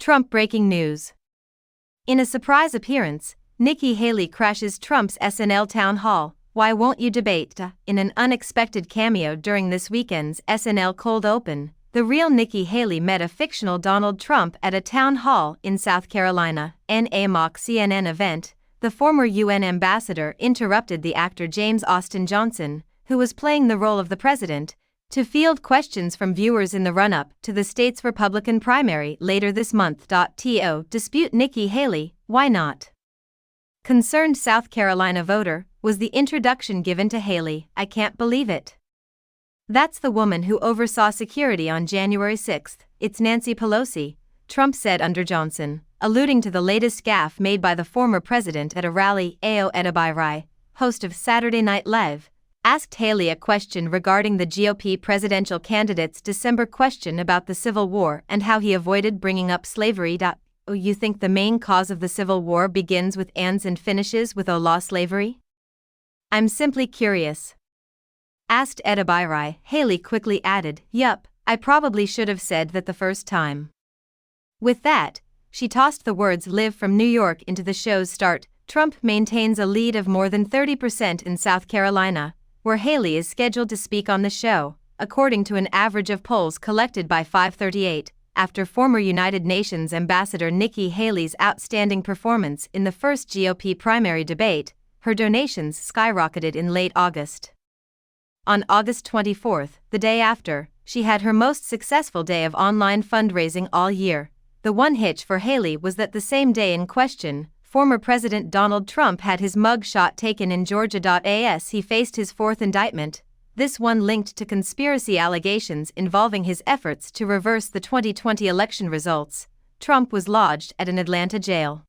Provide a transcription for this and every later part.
Trump breaking news. In a surprise appearance, Nikki Haley crashes Trump's SNL town hall. Why won't you debate? In an unexpected cameo during this weekend's SNL cold open, the real Nikki Haley met a fictional Donald Trump at a town hall in South Carolina. In a mock CNN event, the former UN ambassador interrupted the actor James Austin Johnson, who was playing the role of the president, to field questions from viewers in the run-up to the state's Republican primary later this month. To dispute Nikki Haley, why not? Concerned South Carolina voter, was the introduction given to Haley. I can't believe it. That's the woman who oversaw security on January 6. It's Nancy Pelosi, Trump said under Johnson, alluding to the latest gaffe made by the former president at a rally. Ao Edebiri, host of Saturday Night Live, asked Haley a question regarding the GOP presidential candidate's December question about the Civil War and how he avoided bringing up slavery. Oh, you think the main cause of the Civil War begins with ands and finishes with law slavery? I'm simply curious. Asked Edebiri, Haley quickly added, yup, I probably should have said that the first time. With that, she tossed the words live from New York into the show's start. Trump maintains a lead of more than 30% in South Carolina, where Haley is scheduled to speak on the show, according to an average of polls collected by 538, after former United Nations Ambassador Nikki Haley's outstanding performance in the first GOP primary debate. Her donations skyrocketed in late August. On August 24, the day after, she had her most successful day of online fundraising all year. The one hitch for Haley was that the same day in question, former President Donald Trump had his mug shot taken in Georgia. As he faced his fourth indictment, this one linked to conspiracy allegations involving his efforts to reverse the 2020 election results, Trump was lodged at an Atlanta jail.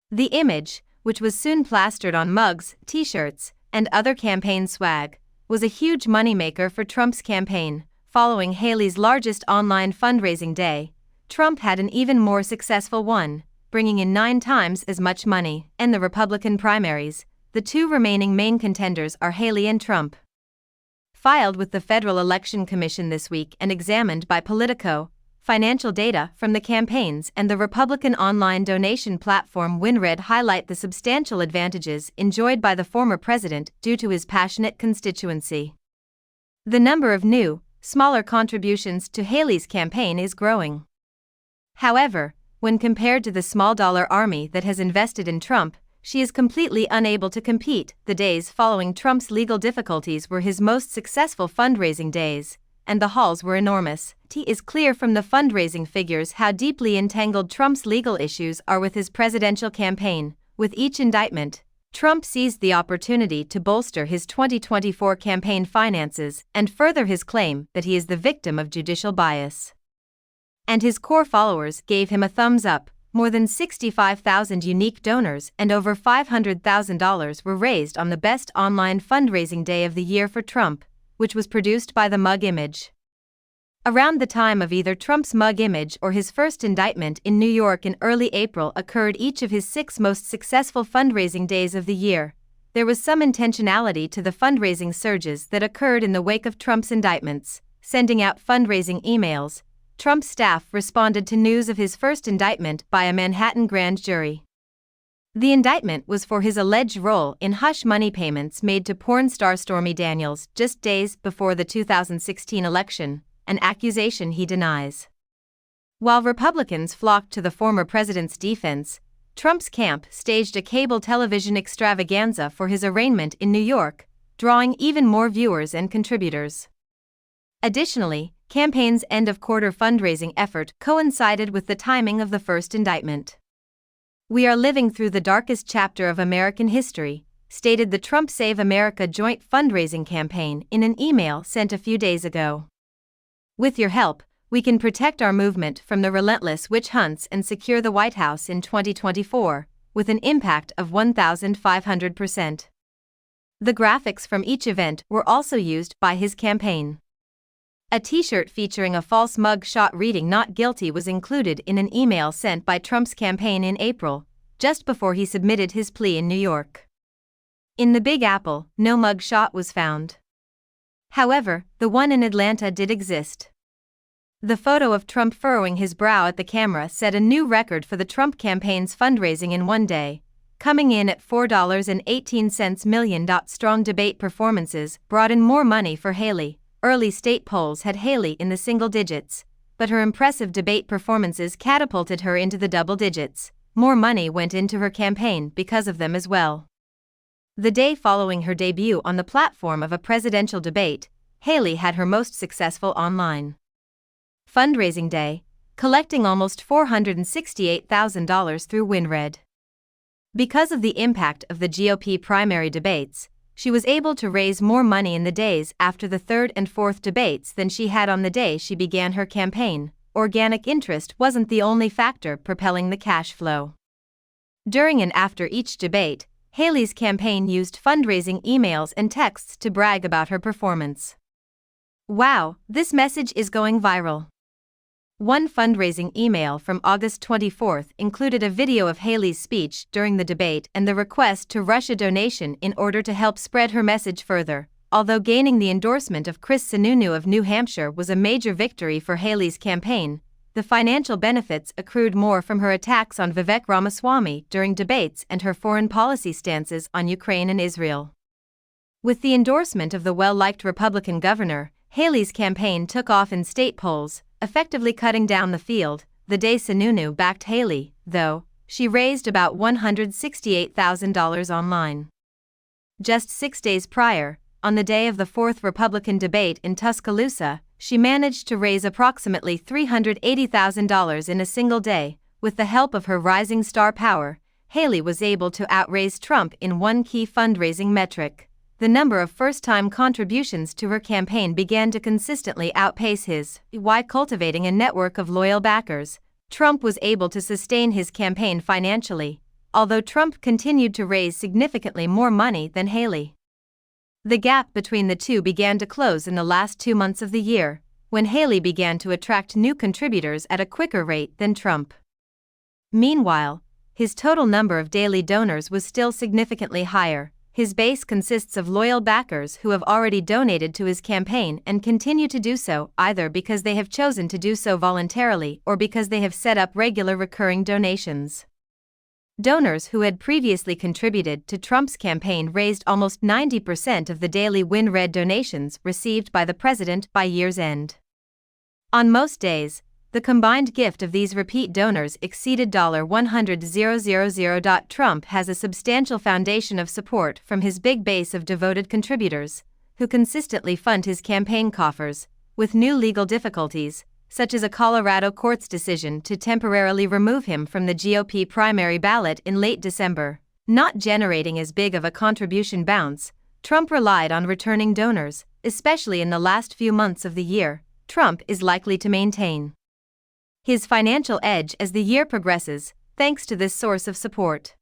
The image, which was soon plastered on mugs, t-shirts, and other campaign swag, was a huge moneymaker for Trump's campaign. Following Haley's largest online fundraising day, Trump had an even more successful one, bringing in 9 times as much money. In the Republican primaries, the two remaining main contenders are Haley and Trump. Filed with the Federal Election Commission this week and examined by Politico, financial data from the campaigns and the Republican online donation platform WinRed highlight the substantial advantages enjoyed by the former president due to his passionate constituency. The number of new, smaller contributions to Haley's campaign is growing. However, when compared to the small-dollar army that has invested in Trump, she is completely unable to compete. The days following Trump's legal difficulties were his most successful fundraising days, and the hauls were enormous. It is clear from the fundraising figures how deeply entangled Trump's legal issues are with his presidential campaign. With each indictment, Trump seized the opportunity to bolster his 2024 campaign finances and further his claim that he is the victim of judicial bias. And his core followers gave him a thumbs up. More than 65,000 unique donors and over $500,000 were raised on the best online fundraising day of the year for Trump, which was produced by the Mug Image. Around the time of either Trump's Mug Image or his first indictment in New York in early April occurred each of his 6 most successful fundraising days of the year. There was some intentionality to the fundraising surges that occurred in the wake of Trump's indictments. Sending out fundraising emails, Trump's staff responded to news of his first indictment by a Manhattan grand jury. The indictment was for his alleged role in hush money payments made to porn star Stormy Daniels just days before the 2016 election, an accusation he denies. While Republicans flocked to the former president's defense, Trump's camp staged a cable television extravaganza for his arraignment in New York, drawing even more viewers and contributors. Additionally, campaign's end-of-quarter fundraising effort coincided with the timing of the first indictment. We are living through the darkest chapter of American history, stated the Trump Save America joint fundraising campaign in an email sent a few days ago. With your help, we can protect our movement from the relentless witch hunts and secure the White House in 2024, with an impact of 1,500%. The graphics from each event were also used by his campaign. A t-shirt featuring a false mug shot reading "Not Guilty" was included in an email sent by Trump's campaign in April, just before he submitted his plea in New York. In the Big Apple, no mug shot was found. However, the one in Atlanta did exist. The photo of Trump furrowing his brow at the camera set a new record for the Trump campaign's fundraising in one day, coming in at $4.18 million. Strong debate performances brought in more money for Haley. Early state polls had Haley in the single digits, but her impressive debate performances catapulted her into the double digits. More money went into her campaign because of them as well. The day following her debut on the platform of a presidential debate, Haley had her most successful online fundraising day, collecting almost $468,000 through WinRed. Because of the impact of the GOP primary debates, she was able to raise more money in the days after the third and fourth debates than she had on the day she began her campaign. Organic interest wasn't the only factor propelling the cash flow. During and after each debate, Haley's campaign used fundraising emails and texts to brag about her performance. "Wow, this message is going viral." One fundraising email from August 24 included a video of Haley's speech during the debate and the request to rush a donation in order to help spread her message further. Although gaining the endorsement of Chris Sununu of New Hampshire was a major victory for Haley's campaign, the financial benefits accrued more from her attacks on Vivek Ramaswamy during debates and her foreign policy stances on Ukraine and Israel. With the endorsement of the well-liked Republican governor, Haley's campaign took off in state polls, effectively cutting down the field. The day Sununu backed Haley, though, she raised about $168,000 online. Just 6 days prior, on the day of the fourth Republican debate in Tuscaloosa, she managed to raise approximately $380,000 in a single day. With the help of her rising star power, Haley was able to outraise Trump in one key fundraising metric. The number of first-time contributions to her campaign began to consistently outpace his. While cultivating a network of loyal backers, Trump was able to sustain his campaign financially, although Trump continued to raise significantly more money than Haley. The gap between the two began to close in the last 2 months of the year, when Haley began to attract new contributors at a quicker rate than Trump. Meanwhile, his total number of daily donors was still significantly higher. His base consists of loyal backers who have already donated to his campaign and continue to do so, either because they have chosen to do so voluntarily or because they have set up regular recurring donations. Donors who had previously contributed to Trump's campaign raised almost 90% of the daily WinRed donations received by the president by year's end. On most days, the combined gift of these repeat donors exceeded $100,000. Trump has a substantial foundation of support from his big base of devoted contributors, who consistently fund his campaign coffers. With new legal difficulties, such as a Colorado court's decision to temporarily remove him from the GOP primary ballot in late December, not generating as big of a contribution bounce, Trump relied on returning donors, especially in the last few months of the year. Trump is likely to maintain his financial edge as the year progresses, thanks to this source of support.